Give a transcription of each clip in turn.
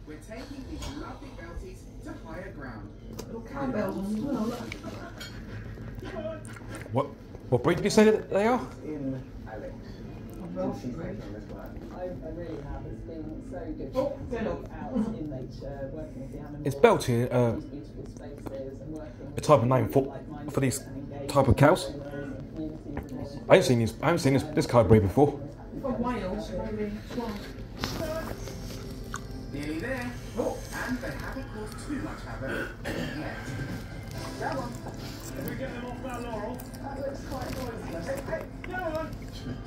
we're taking these lovely belties to higher ground. Little cowbells as well. What breed did you say that they are? In Alex. A Welsh breed. I really have. It's been so good to get out in nature, working with the animals. Is Belty these beautiful spaces and working a type of name for these type of cows? I haven't seen this kind of breed before. From Wales, maybe. Nearly there. Oh, and they haven't caused too much havoc yet. Grab on. Can we get them off that laurel? That looks quite noisy. Hey, go on.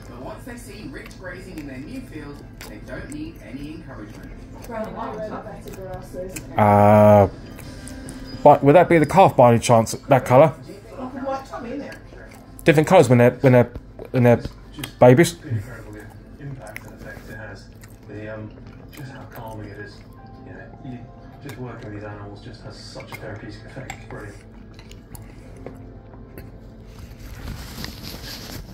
But once they see rich grazing in their new field, they don't need any encouragement. Brown and white, Better grasses. But would that be the calf by any chance? That colour? Black and white tummy, isn't it? Different colours when they're babies. The incredible impact and effect it has. Just how calming it is. You know, just working with these animals just has such a therapeutic effect. It's brilliant.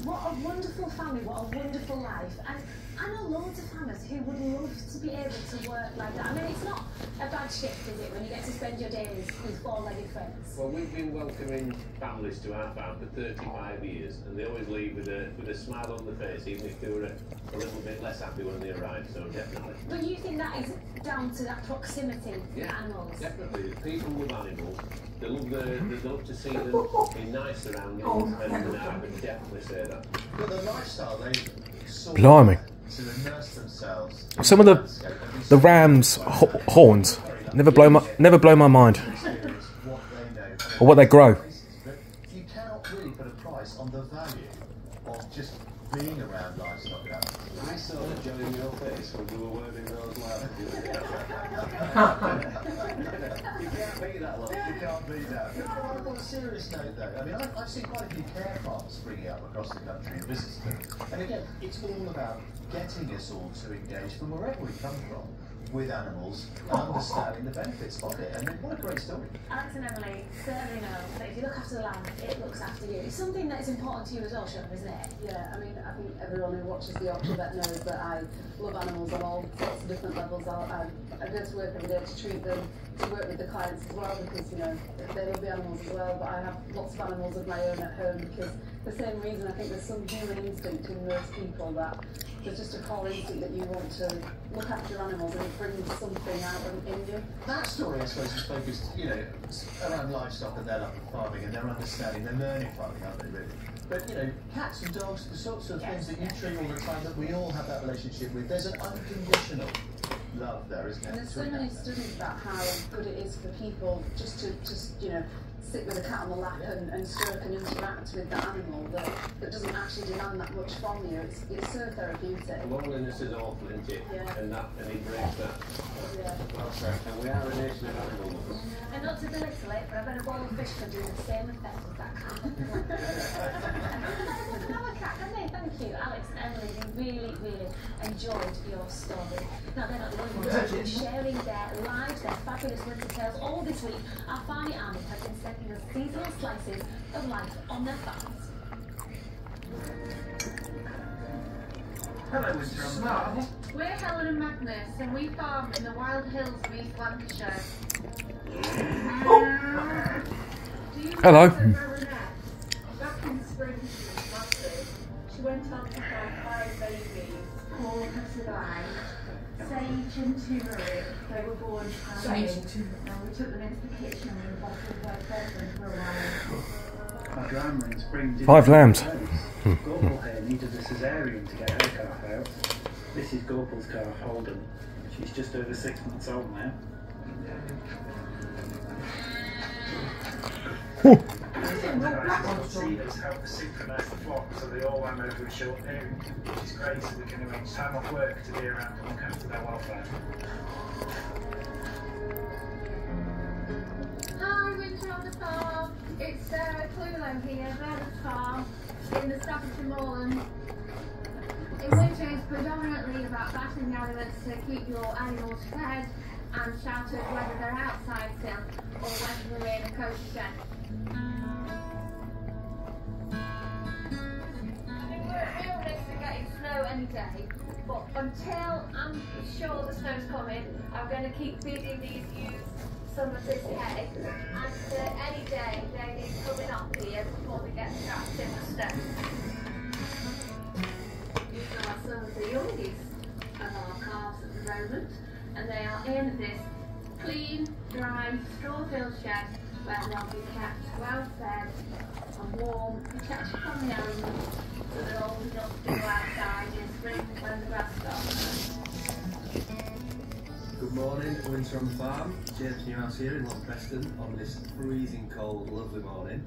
What a wonderful family, what a wonderful life. And I know loads of farmers who would love to be able to work like that. I mean, it's not a bad shift, is it, when you get to spend your days with four-legged friends? Well, we've been welcoming families to our farm for 35 years, and they always leave with a smile on their face, even if they were a little bit less happy when they arrived, so definitely. But you think that is down to that proximity to animals? Definitely. People with animals, they love to see them in nice surroundings, and I would definitely say that. But the lifestyle they saw Blimey. to immerse themselves. Some of the ram's horns never blow my mind. Or what they grow. You cannot really put a price on the value of just being around livestock. I saw the joy in your face when you were wording those loud. You can't beat that, love. You can't beat that. But on a serious note, though, I mean, I've seen quite a few care farms springing up across the country and visited them. And again, it's all about getting us all to engage from wherever we come from with animals and understanding the benefits of it. And what a great story. Alex and Emily certainly know that if you look after the land, it looks after you. It's something that is important to you as well, Sean, isn't it? Yeah, I mean, I think everyone who watches the Yorkshire Vet knows that I love animals on all sorts of different levels. I go to work every day to treat them, to work with the clients as well, because, you know, they love the animals as well, but I have lots of animals of my own at home because the same reason. I think there's some human instinct in most people that there's just a core instinct that you want to look after your animals and it brings something out in you. That story, I suppose, is focused, you know, around livestock and their love of farming and their understanding, they're learning farming, aren't they, really? But, you know, cats and dogs, the sorts of things that you treat all the time that we all have that relationship with, there's an unconditional love there, isn't there? And there's so many studies about how good it is for people just to, you know, sit with a cat on the lap and stroke and interact with the animal that doesn't actually demand that much from you. It's so therapeutic. Loneliness is awful, isn't it? Yeah. And it breaks that. Yeah. And we are a nation of animal lovers. And not to belittle it, but I bet a bowl of fish could do the same effect as that cat. Another cat, haven't they? Thank you, Alex and Emily. They really, really enjoyed your story. Now, they're not the only ones who've been sharing their lives, their fabulous winter tales. All this week, our Farming Army have been sending us seasonal slices of life on their farms. Hello, Mr. Smart. We're Helen and Magnus, and we farm in the wild hills of East Lancashire. Hello. Back in the spring, she was massive. She went on to have 5 babies. 4 have survived. Sage and turmeric, they were born tiny. And we took them into the kitchen and bottled their fed for a while. Our grandma in spring did 5 lambs. Gorple here needed a cesarean to get her calf out. This is Gorple's calf, Holden. She's just over 6 months old now. Seeders help us synchronise the flock so they all land over a short period, which is great so we can arrange time off work to be around and look after their welfare. Hi, winter on the farm. It's Sarah Clulo here, Vernon's farm, in the Staffordshire Moorland. In winter, it's predominantly about battling elements to keep your animals fed and sheltered, whether they're outside still or whether they're in a coach shed. We're at real risk of getting snow any day, But until I'm sure the snow's coming, I'm going to keep feeding these ewes some of this hay. And any day they need coming up here before they get trapped in the snow. These are some of the youngies of our calves at the moment, and they are in this clean, dry, straw-filled shed where they'll be kept well fed and warm, protection from the elements, so they're old enough to go outside in spring when the grass starts. Good morning, Winter on the Farm. James Newhouse here in Long Preston on this freezing cold, lovely morning.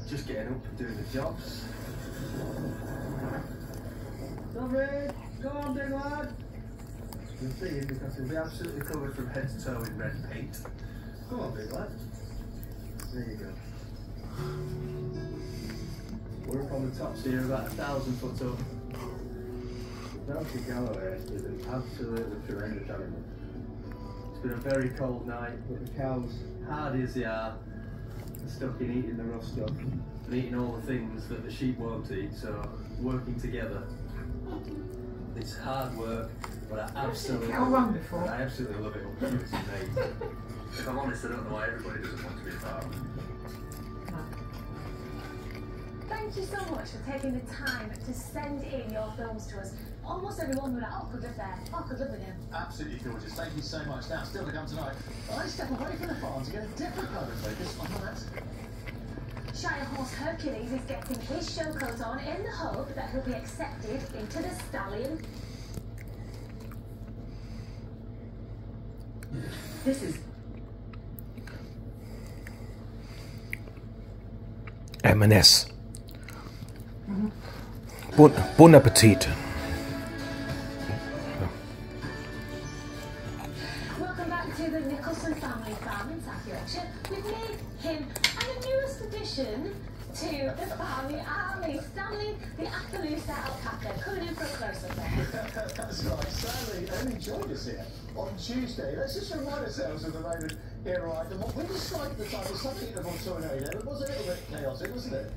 Just getting up and doing the jobs. Lovely! Go on, big lad! You'll see him because he'll be absolutely covered from head to toe in red paint. Come on, big lad. There you go. We're up on the tops here, about 1,000 foot up. Belgian Galloway is an absolutely tremendous animal. It's been a very cold night, but the cows, hardy as they are stuck in eating the rough stuff and eating all the things that the sheep won't eat, so working together. It's hard work, but I absolutely love it. I absolutely love it. It's amazing. If I'm honest, I don't know why everybody doesn't want to be a farmer. Thank you so much for taking the time to send in your films to us. Almost everyone was like, oh, could live there. Oh, could live with him. Absolutely gorgeous. Thank you so much. Now, still to come tonight, I step away from the farm to get a different kind of focus on that. Shire horse Hercules is getting his show coat on in the hope that he'll be accepted into the stallion. This is M&S. Bon appetit. Welcome back to the Nicholson family farm in South Yorkshire with me, him, and a newest addition to the family army, Stanley the Appaloosa alpaca, coming in for a close-up there. That's right, Stanley only joined us here on Tuesday. Let's just remind ourselves of the moment here, right? And what we described at the time was something of a tornado. It was a little bit chaotic, wasn't it?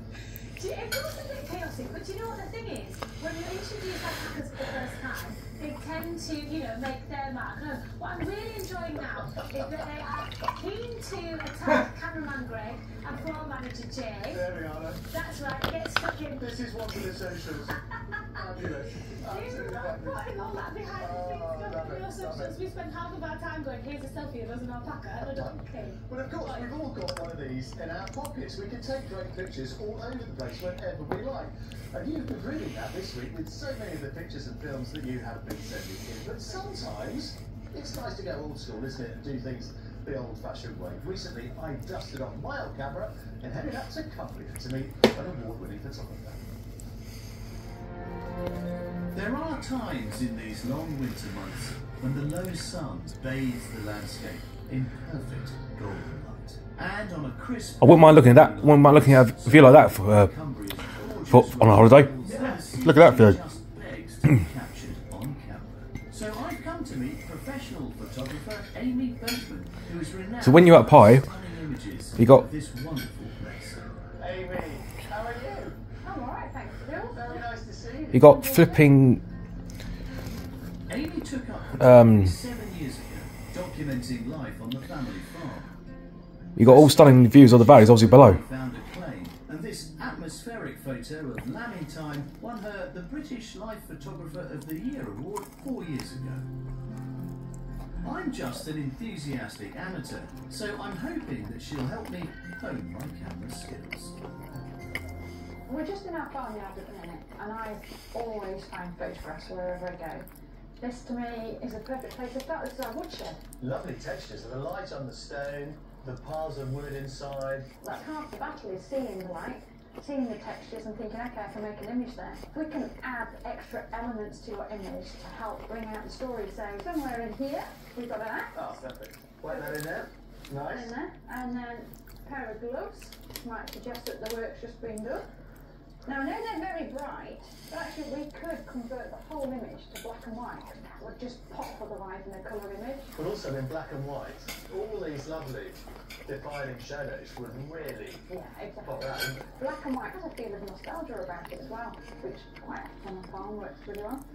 It was a bit chaotic, but do you know what the thing is? When you introduce alpacas for the first time, they tend to, you know, make their mark. No, what I'm really enjoying now is that they are keen to attack cameraman Greg and floor manager Jay. There we are then. That's right, get stuck in. This is one for the socials. Fabulous. Absolutely fabulous. Putting all that behind the scenes stuff in your socials. We spend half of our time going, here's a selfie of us and alpaca, and I don't care. But of course, we've all got one of these in our pockets. We can take great pictures all over the place whenever we like. And you've been reading that this week with so many of the pictures and films that you have been sending in. But sometimes it's nice to go old school, isn't it, and do things the old-fashioned way. Recently, I dusted off my old camera and headed up to Cumbria to meet an award-winning photographer. There are times in these long winter months when the low sun bathes the landscape in perfect golden light. And on a crisp... I wouldn't mind looking at that. Wouldn't mind looking at a view like that for on a holiday. Look at that view. So I've come to meet professional photographer Amy Bateman, who is renowned. So when you're at Pi, you got this wonderful place. Amy, how are you? I'm alright, thanks, Bill. Very nice to see you. you got flipping Amy took up photography 7 years ago, documenting life on the family farm. you got all stunning views of the valleys, obviously below. Found acclaim, and this atmospheric photo of lambing time won her the British Life Photographer of the Year award 4 years ago. I'm just an enthusiastic amateur, so I'm hoping that she'll help me hone my camera skills. We're just in our farmyard at the minute, and I always find photographs wherever I go. This to me is a perfect place to start. This is our woodshed. Lovely textures, and the light on the stone, the piles of wood inside. That's half the battle, is seeing the light, seeing the textures and thinking, okay, I can make an image there. We can add extra elements to your image to help bring out the story. So somewhere in here, we've got an axe. Oh, perfect. Wait that in there. Nice. In there. And then a pair of gloves. Might suggest that the work's just been done. Now, I know they're very bright, but actually we could convert the whole image to black and white. That would just pop otherwise in a colour image. But also in black and white, all these lovely defining shadows would really pop out. Black and white has a feel of nostalgia about it as well, which quite on a farm works really well.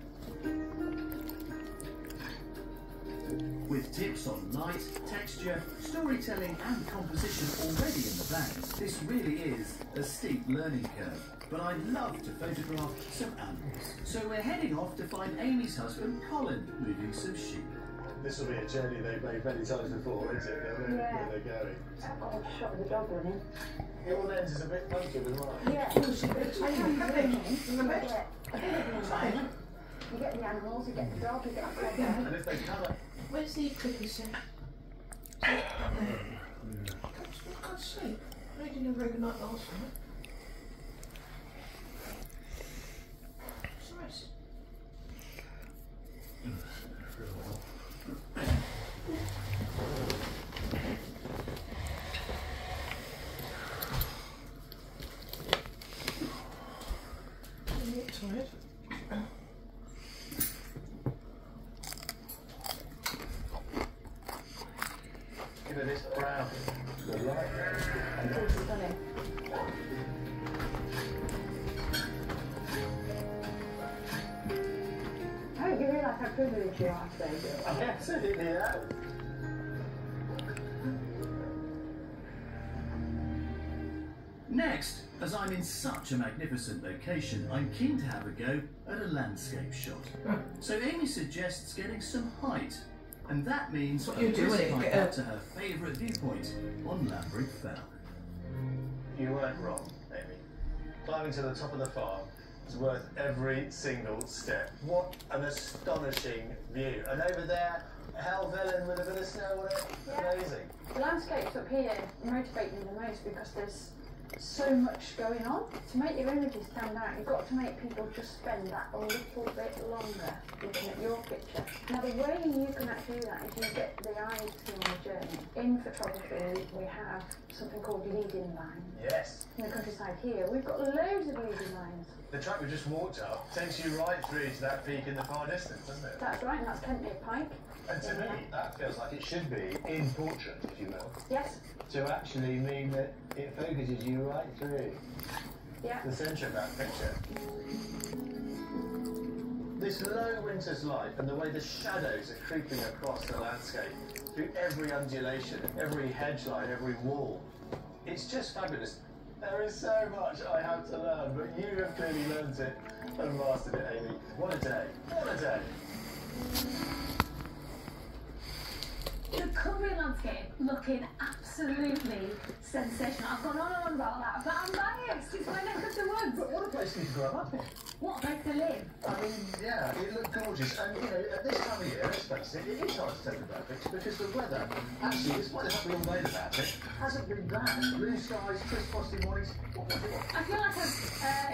With tips on light, texture, storytelling and composition already in the plans, this really is a steep learning curve. But I'd love to photograph some animals. So we're heading off to find Amy's husband Colin moving some sheep. This will be a journey they've made many times before, isn't it? Where they're going. I've got a shot of the dog running. Your lens is a bit funky with mine. Yeah, I can come in and get a bit of an environment. You get the animals, you get the dog, you get the dog. And if they colour. Where's the cookie set? For God's sake, I didn't have a very good night last night. It's I'm a bit tired. Give it this brown. The light. I hope you realise how privileged you are today. I absolutely am. Next, as I'm in such a magnificent location, I'm keen to have a go at a landscape shot. So Amy suggests getting some height, and that means what you do when it get out to her favourite viewpoint on Lambrick Fell. You weren't wrong, Amy. Climbing to the top of the farm is worth every single step. What an astonishing view. And over there, Helvellyn with a bit of snow on it. Amazing. The landscapes up here motivate me the most because there's so much going on. To make your images stand out, you've got to make people just spend that a little bit longer looking at your picture. Now the way you can actually do that is you get the eyes to on the journey. In photography, we have something called leading lines. Yes. In the countryside here, we've got loads of leading lines. The track we just walked up takes you right through to that peak in the far distance, doesn't it? That's right, and that's Kentmere Pike. And to me, that feels like it should be in portrait, if you will. Yes. To actually mean that it focuses you right through the centre of that picture. This low winter's light and the way the shadows are creeping across the landscape through every undulation, every hedge line, every wall. It's just fabulous. There is so much I have to learn, but you have clearly learned it and mastered it, Amy. What a day. What a day. The Cumbria landscape looking absolutely sensational. I've gone on and on about that, but I'm biased. It's my neck of the woods. But what a place for you to grow up in. What a place to live. I mean, yeah, it looked gorgeous. And, you know, at this time of year, let's face it, it is hard to take the graphics because the weather, actually, despite the fact we all made about it, hasn't been bad. Blue skies, crisp frosty mornings. What was it? I feel like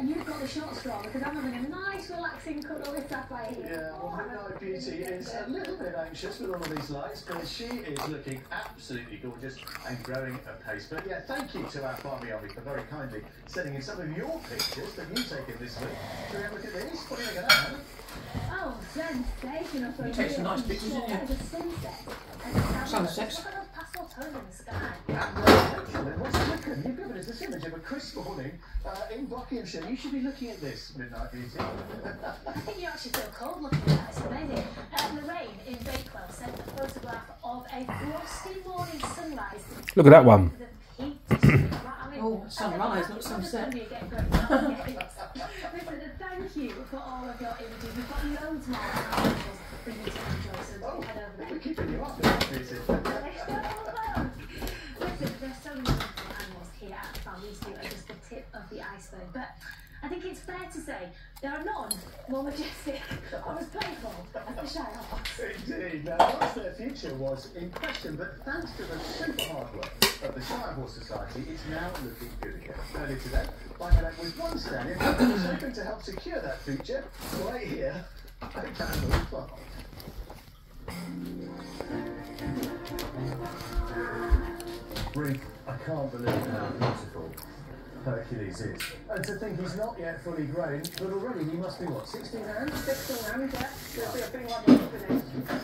you've got the short straw because I'm having a nice, relaxing cuddle with Sapphire here. Yeah, well, Midnight Beauty is a little bit anxious with all of these lights, but she is looking absolutely gorgeous and growing apace. But yeah, thank you to our Farmy Army for very kindly sending in some of your pictures that you've taken this week. So we have a look at these. What do you think of that, Hannah? Oh, sensational. You take some nice pictures, didn't you? The sunset. Sunsets. Look at those pastel tones in the sky. Excellent. What's looking? You've given us this image of a crisp morning in Buckinghamshire. You should be looking at this, Midnight Beauty. I think you actually feel cold looking at that. It's amazing. Lorraine in Bakewell sent a photograph of a frosty morning sunrise. Look at that one. Oh, sunrise, not sunset. Listen, thank you for all of your images. We've got loads more articles for you to enjoy, so head over there. We're keeping you up, Midnight Beauty. Listen, there's so many wonderful animals here at the farm. These two are just the tip of the iceberg. But I think it's fair to say there are none more majestic or as playful as the Shire Hawks. Indeed. Now, once their future was in question, but thanks to the super hard work of the Shire Horse Society, it's now looking good again. Earlier today, I met up with one stand-in who was hoping to help secure that future right here at Candle Farm. Ruth, I can't believe how beautiful Hercules is. And to think he's not yet fully grown, but already he must be, what, 16 hands? 16 hands, yeah. There'll be a big one in the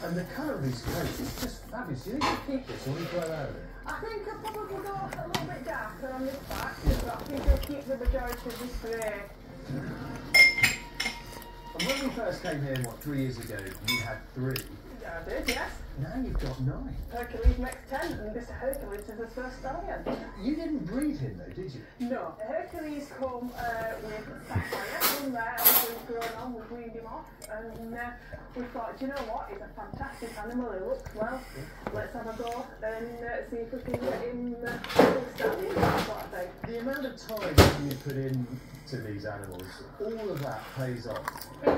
And the colour of his coat is just fabulous. Do you think you keep this or will you grow out of it? I think I'll probably go a little bit darker on this back, but I think I'll keep the majority of this grey. And when we first came here, what, 3 years ago, you had 3. Yeah, I did, yes. Now you've got 9. Hercules makes 10, and this Hercules is his first stallion. You didn't breed him though, did you? No, Hercules come with Sapphire from there, and we've grown on, we've weaned him off, and we thought, do you know what, he's a fantastic animal, he looks well, let's have a go and see if we can get him stallion, that's what I think. The amount of time that you put into these animals, all of that pays off. The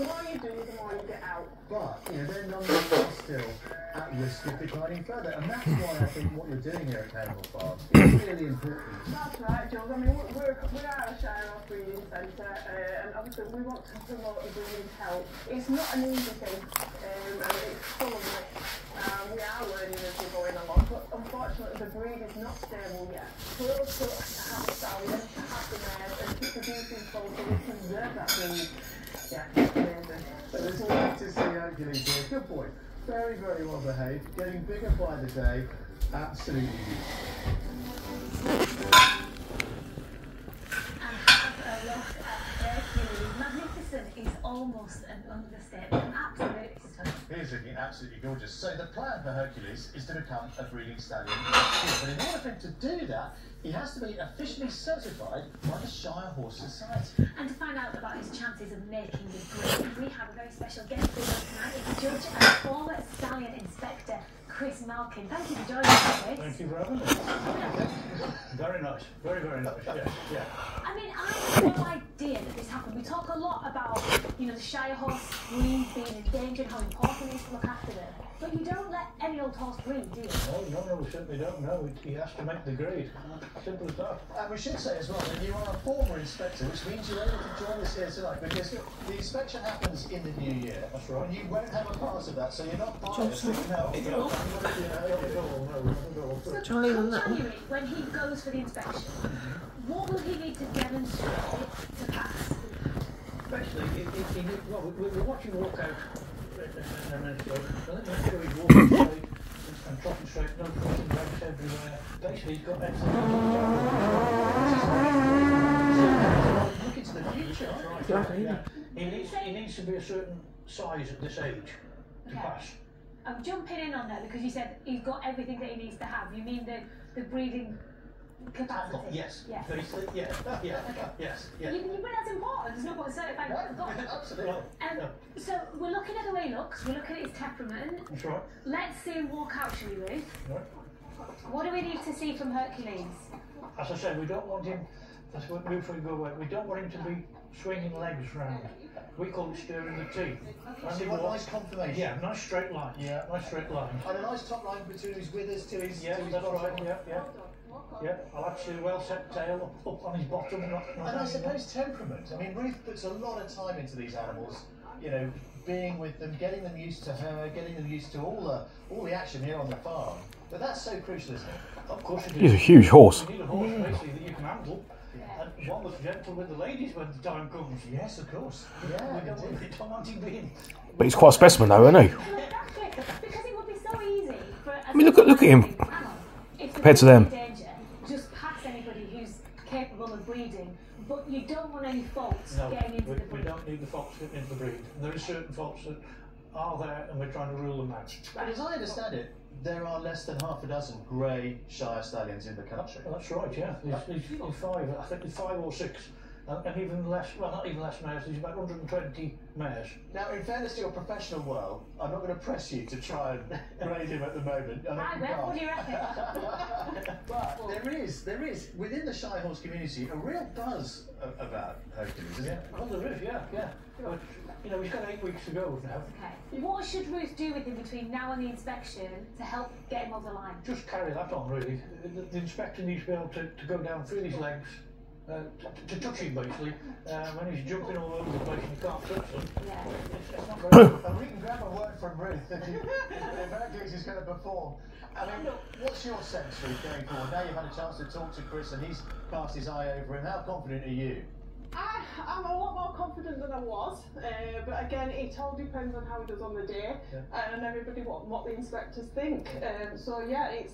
more you do, the more you get out. But, you know, they're nonetheless still at risk of declining further, and that's why I think what you're doing here at Cannibal Farm is really important. That's right, Jules. I mean, we are a Shire Horse breeding centre, and obviously we want to promote the breeding health. It's not an easy thing, and it's full of risks. We are learning as we're going along, but unfortunately the breed is not stable yet. We're also to have a stallion, to have the mares, and keep the beef full so we conserve that breed. Yeah, amazing. So it's all good to see Hercules here. Good boy. Very, very well behaved. Getting bigger by the day. Absolutely beautiful. And have a look at Hercules. Magnificent is almost an understatement. Absolutely stunning. He's looking absolutely gorgeous. So the plan for Hercules is to become a breeding stallion next year. But in order for him to do that, he has to be officially certified by the Shire Horse Society. And to find out about his chances of making the grade, we have a very special guest with us tonight. It's judge and former stallion inspector, Chris Malkin. Thank you for joining us, Chris. Thank you for having me. Very nice. Very, very nice. Yeah. I mean, I had no idea that this happened. We talk a lot about, you know, the Shire horse breed being in danger and how important it is to look after them. But you don't let any old horse breed, do you? No, we certainly don't. No, he has to make the grade. Simple as that. And we should say as well that you are a former inspector, which means you're able to join us here tonight, because the inspection happens in the new year. That's right. And you won't have a part of that, so you're not biased. So January, when he goes for the inspection, what will he need to demonstrate to pass? Especially, well, we're watching the walkout a minute ago. Make sure he's walking straight and trotting straight, no crossing legs everywhere. Basically, he's got excellent. Look into the future. That's right. Yeah. He needs to be a certain size at this age to pass. I'm jumping in on that because you said he's got everything that he needs to have. You mean the breeding capacity? Yes. Yeah. Basically, yes. But that's important. There's no point certifying what he's got. Absolutely. So we're looking at the way he looks. We're looking at his temperament. That's right. Let's see him walk out, shall we, Ruth? Right. What do we need to see from Hercules? As I said, we don't want him. That's what before we go away. We don't want him to be swinging legs round. We call it stirring the teeth. So you want nice confirmation? Yeah, nice straight line. Yeah, nice straight line. And a nice top line between his withers to his. Yeah, that's right. Yeah. I'll actually a well set tail up on his bottom. And I suppose temperament. I mean, Ruth puts a lot of time into these animals. You know, being with them, getting them used to her, getting them used to all the action here on the farm. But that's so crucial, isn't it? Of course it is. He's a huge horse. You need a horse basically that you can handle. And one that's gentle with the ladies when the time comes. Yes, of course. Yeah, we don't want him being. But he's quite a specimen, though, isn't he? Because it would be so easy for. I mean, look at him compared to them. Just pass anybody who's capable of breeding, but you don't want any faults getting into the breed. We don't need the faults getting into the breed. And there are certain faults that are there, and we're trying to rule them out. But as I understand it, there are less than half a dozen grey Shire stallions in the country. Well, that's right, yeah. There's 5, I think there's 5 or 6. And even less, well, not even less mares, there's about 120 mares. Now, in fairness to your professional world, I'm not going to press you to try and grade him at the moment. What do you reckon? But there is, within the Shire horse community, a real buzz about Hercules, isn't it? Well, there is, yeah. But, you know, he's got 8 weeks to go now. Okay. What should Ruth do with him between now and the inspection to help get him over the line? Just carry that on, really. The inspector needs to be able to go down through these legs. To touch him basically, when he's jumping all over the place and you can't touch them. It's not very good. And we can grab a word from Ruth if Hercules is going to perform. I mean, what's your sense, Ruth, going forward? Now you've had a chance to talk to Chris and he's cast his eye over him. How confident are you? I'm a lot more confident than I was, but again, it all depends on how it does on the day and everybody what the inspectors think. So yeah, it's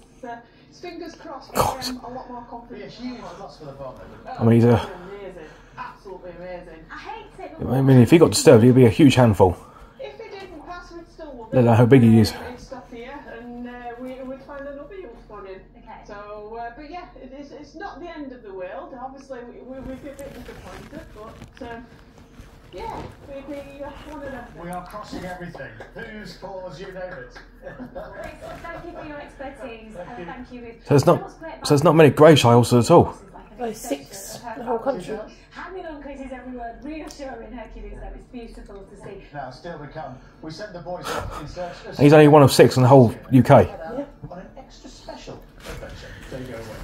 fingers crossed. But I'm a lot more confident. Huge loss for the partner. I mean, he's a. Amazing, absolutely amazing. I hate it. I mean, if he got disturbed, he'd be a huge handful. If he didn't pass, we'd still love Let him. know how big he is. He'd stop here, and we'd find another use for him. Okay. So, but yeah, it's not the end of the world. Obviously, we'd be a bit disappointed, but yeah, we'd be one of them. We are crossing everything. Whose cause, you know it. Thank you for your expertise. Thank you. So there's not many grey shires at all. Oh, 6 the whole country. Hanging on Chris is everywhere, reassuring Hercules though, it's beautiful to see. Now, still to come. We sent the boys off in search of... He's only one of 6 in the whole UK. On an extra special adventure. There you go away.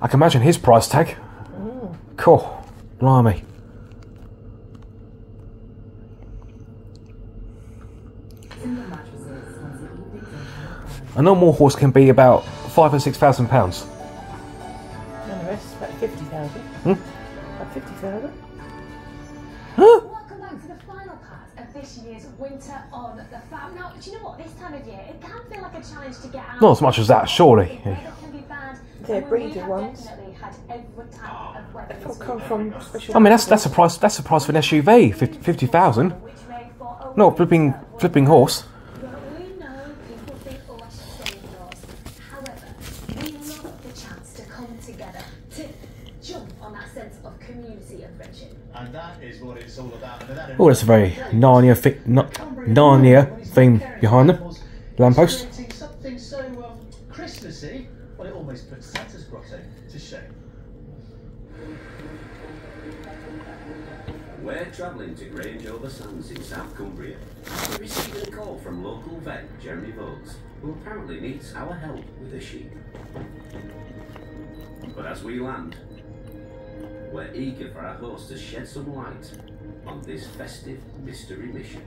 I can imagine his price tag. Cool. Blimey. A normal horse can be about £5,000 or £6,000. And the rest, about 50,000. About 50,000. Welcome back to the final part of this year's Winter on the Farm. Now, do you know what? This time of year, it can feel like a challenge to get out. Not as much as that, surely. The weather can be bad. They're We breeder have ones. definitely had every type of weather They'll this come week. from special. I mean, that's a price. That's the price for an SUV. 50,000. Not a flipping horse. We know people think, oh, I should stay indoors. However, we love the chance to come together, to jump on that sense of community and friendship. And that is what it's all about. Oh, that's a very Narnia theme behind them. Lamppost. Something so Christmassy, well, it almost puts Santa's grotto to shame. We're travelling to Grange-over-Sands in South Cumbria. We received a call from local vet Jeremy Vokes, who apparently needs our help with a sheep. But as we land, we're eager for our host to shed some light on this festive mystery mission.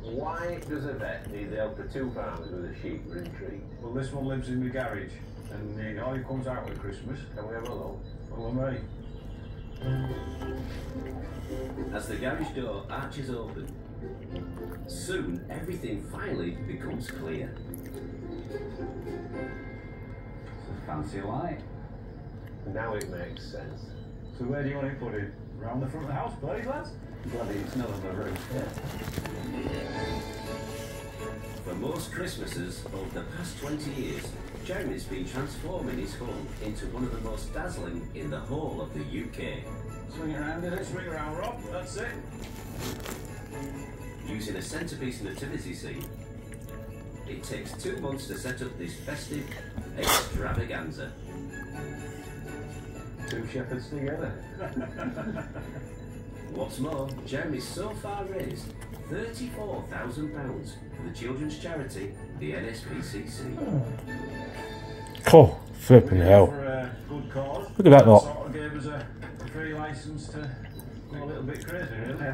Why does a vet need the help of 2 farmers with a sheep? We're intrigued. Well, this one lives in the garage, and he comes out at Christmas. Can we have a look? Follow me. As the garage door arches open, soon everything finally becomes clear. Fancy light. Now it makes sense. So where do you want it put in? Round the front of the house, please, lads? Bloody, it's none of the roof. For most Christmases over the past 20 years, Jeremy's been transforming his home into one of the most dazzling in the whole of the UK. Swing around, did it? Swing around, Rob. That's it. Using a centrepiece nativity scene, it takes 2 months to set up this festive extravaganza. 2 shepherds together. What's more, Jeremy's so far raised £34,000 for the children's charity, the NSPCC. Cool. Flipping hell. For a good cause. Look at that lot. Sort of gave us a free licence to go a little bit crazy, really.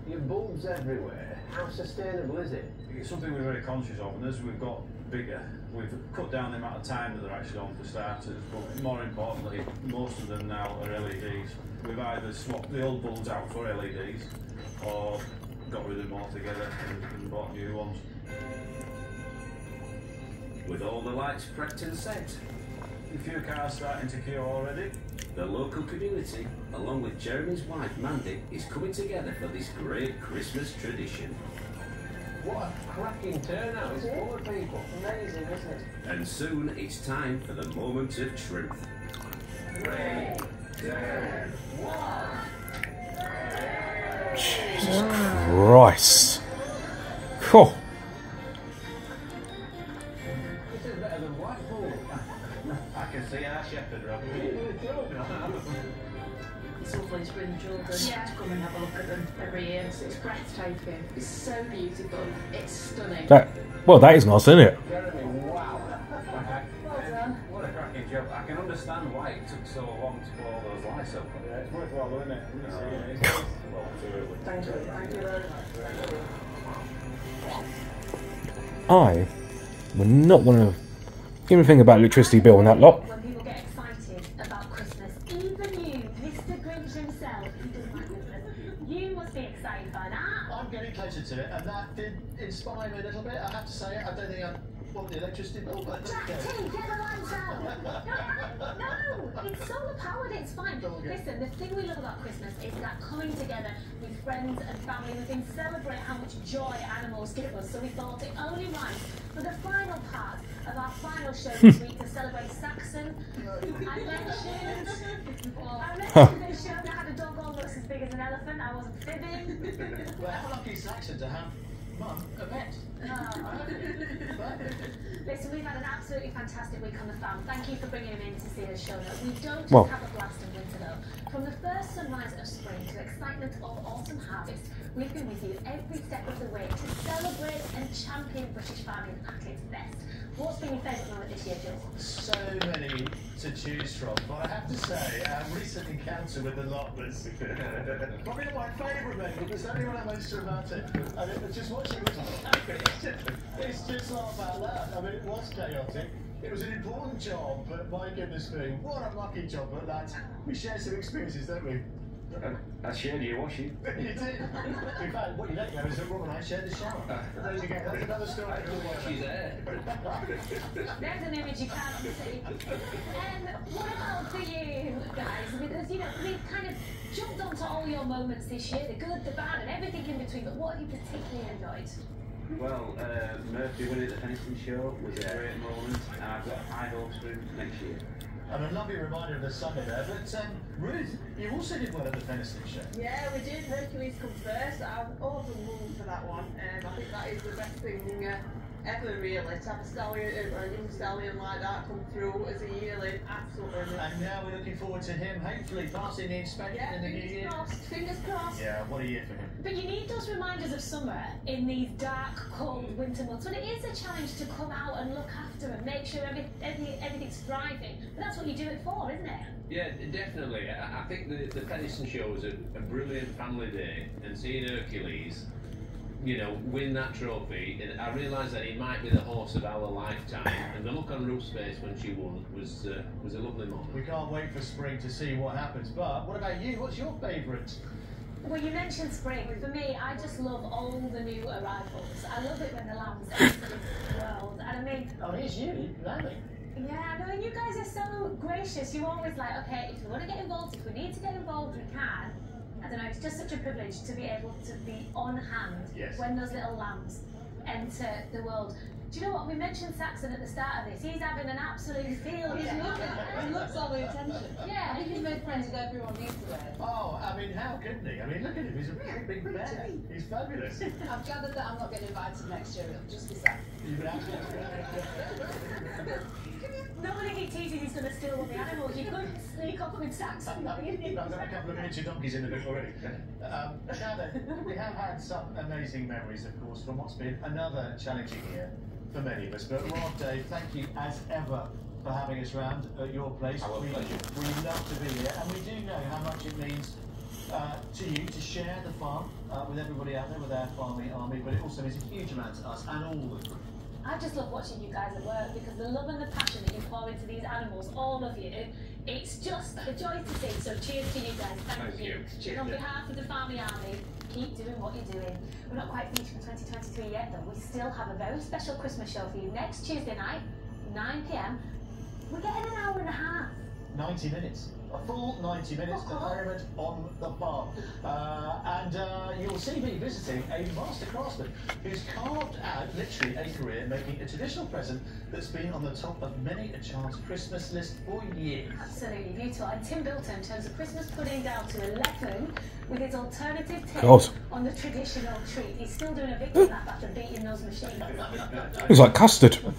Your bulbs everywhere. How sustainable is it? It's something we're very conscious of, and as we've got bigger, we've cut down the amount of time that they're actually on for starters, but more importantly, most of them now are LEDs. We've either swapped the old bulbs out for LEDs, or got rid of them altogether and bought new ones. With all the lights prepped and set, A few cars starting to queue already. the local community, along with Jeremy's wife Mandy, is coming together for this great Christmas tradition. What a cracking turnout. It's full of people. Amazing, isn't it? And soon it's time for the moment of truth. 3, 2, 1. Jesus Christ. Cool. This is better than Blackpool. I can see our shepherd, Rob. It's lovely to bring the children to come and have a look at them every year. It's breathtaking. It's so beautiful. It's stunning. That is nice, isn't it? Jeremy, wow. Well done. What a cracking job. I can understand why it took so long to put all those lights up. Yeah, it's worthwhile, isn't it? Well, absolutely. Thank you. Thank you very much. I would not want to give me a thing about electricity bill on that lot. When people get excited, did inspire me a little bit, I have to say. I don't think I want the electricity bill, but Jack T, get the lights out! No, it's solar powered, it's fine. Listen, the thing we love about Christmas is that coming together with friends and family, we can celebrate how much joy animals give us. So we thought it only right for the final part of our final show this week to celebrate Saxon. I mentioned the show that had a dog almost as big as an elephant. I wasn't fibbing. Well, how lucky is Saxon to have Mum a vet? Listen, we've had an absolutely fantastic week on the farm. Thank you for bringing him in to see us show that we don't just have a blast in winter though. From the first sunrise of spring to excitement of autumn harvest, we've been with you every step of the way to celebrate and champion British farming at its best. What's been your favourite moment this year, Jules? So many to choose from, but I have to say, our recent encounter with the lot was probably not my favourite moment, because only when I most dramatic. I mean, just watching it's just laugh out loud. I mean, it was chaotic. It was an important job, but my goodness me, what a lucky job, but lads, we share some experiences, don't we? I shared your washing. You did. In fact, what you don't know is that Rob and I shared the shower. There you go. That's another story. She's there. There's an image you can't see. What about for you guys? Because, you know, we've kind of jumped onto all your moments this year, the good, the bad, and everything in between, but what have you particularly enjoyed? Well, Murphy winning at the Penistone Show was a great moment, and I've got high hopes for him next year. And a lovely reminder of the summer there, but Ruth, you also did well at the Penistone Show. Yeah, we did. Hercules come first. I'm over the moon for that one. I think that is the best thing ever, really, to have a stallion, a young stallion like that come through as a yearling. Absolutely. And now we're looking forward to him hopefully passing the inspection in the new year. Fingers crossed. Yeah, what a year for him. But you need those reminders of summer in these dark, cold winter months when it is a challenge to come out and look after and make sure everything's thriving. But that's what you do it for, isn't it? Yeah, definitely. I think the Penistone Show was a brilliant family day, and seeing Hercules, you know, win that trophy, and I realised that he might be the horse of our lifetime, and the look on Ruth's face when she won was a lovely moment. We can't wait for spring to see what happens, but what about you? What's your favourite? Well, you mentioned spring. For me, I just love all the new arrivals. I love it when the lambs enter the world. And I mean... Oh, here's you, lambing. Yeah, no, you guys are so gracious. You're always like, okay, if we want to get involved, if we need to get involved, we can. I don't know, it's just such a privilege to be able to be on hand when those little lambs enter the world. Do you know what? We mentioned Saxon at the start of this. He's having an absolute field. He looks all the attention. Yeah, he's made friends with everyone needs to wear. Oh, I mean, how couldn't he? I mean, look at him. He's a really big bear. He's fabulous. I've gathered that I'm not getting invited next year. It'll just be Saxon. Nobody he teases he's going to steal one of the animals. You couldn't sneak off with Saxon. I've got a couple of miniature donkeys in the book already. Now then, we have had some amazing memories, of course, from what's been another challenging year for many of us. But Rob, Dave, thank you as ever for having us round at your place. We love to be here, and we do know how much it means to you to share the farm with everybody out there, with our farming army, but it also means a huge amount to us and all the crew. I just love watching you guys at work because the love and the passion that you pour into these animals, all of you, it's just a joy to see. So cheers to you guys. Thank you. Cheers. On behalf of the Farming Army, keep doing what you're doing. We're not quite finished for 2023 yet though. We still have a very special Christmas show for you next Tuesday night, 9 PM. We're getting an hour and a half. 90 minutes. A full 90 minutes of merriment on the farm. And you'll see me visiting a master craftsman who's carved out literally a career making a traditional present that's been on the top of many a child's Christmas list for years. Absolutely beautiful. And Tim Bilton turns a Christmas pudding down to 11 with his alternative take on the traditional treat. He's still doing a victory lap after beating those machines. It was like custard. And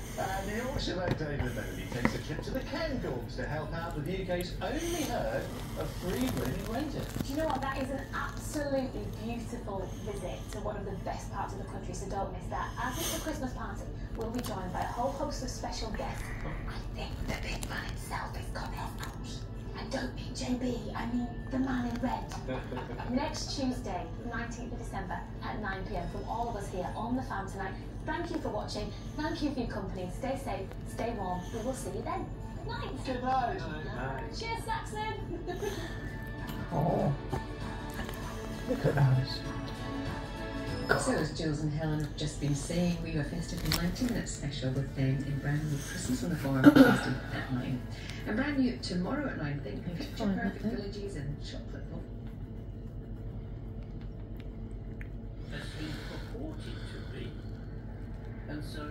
the Yorkshireman David Melody takes a trip to the Cairngorms to help out with the UK's only herd of free-running reindeer. Do you know what? That is an absolutely beautiful visit to one of the best parts of the country, so don't miss that. As it's a Christmas party, we'll be joined by a whole host of special guests. I think the big man himself is coming. I don't mean JB, I mean the man in red. Next Tuesday, 19th of December at 9 PM from all of us here on The Farm tonight. Thank you for watching. Thank you for your company. Stay safe, stay warm. We will see you then. Good night. Good night. Cheers, Saxon. Oh, look at those. So as Jules and Helen have just been saying, we were festive in 90-minute special with them in Brand New Christmas on the Forum festive at 9. And Brand New tomorrow at 9, think picture perfect villages and chocolate love. As he purported to be. And so,